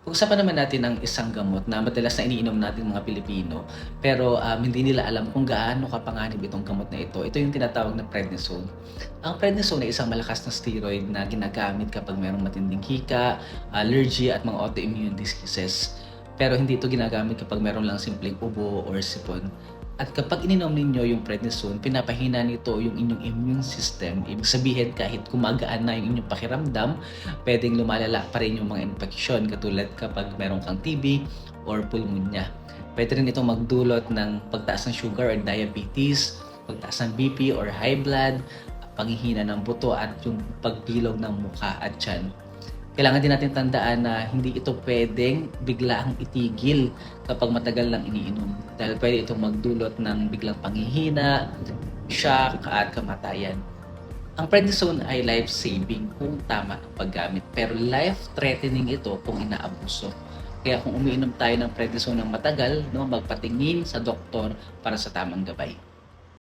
Pag-usapan naman natin ang isang gamot na madalas na iniinom nating mga Pilipino, pero, hindi nila alam kung gaano kapanganib itong gamot na ito. Ito yung tinatawag na prednisone. Ang prednisone ay isang malakas na steroid na ginagamit kapag mayroong matinding hika, allergy at mga autoimmune diseases. Pero hindi ito ginagamit kapag meron lang simpleng ubo or sipon. At kapag ininom ninyo yung prednisone, pinapahina nito yung inyong immune system. Ibig sabihin kahit gumagaan na yung inyong pakiramdam, puwedeng lumalala pa rin yung mga infeksyon katulad kapag meron kang TB or pulmonya. Puwede rin itong magdulot ng pagtaas ng sugar or diabetes, pagtaas ng BP or high blood, panghihina ng buto at yung pagbilog ng mukha at tiyan. Kailangan din natin tandaan na hindi ito puwedeng biglaang itigil kapag matagal lang iniinom dahil puwede itong magdulot ng biglang panghihina, shock at kamatayan. Ang prednisone ay life-saving kung tama ang paggamit, pero life-threatening ito kung inaabuso. Kaya kung umiinom tayo ng prednisone ng matagal, no, magpatingin sa doktor para sa tamang gabay.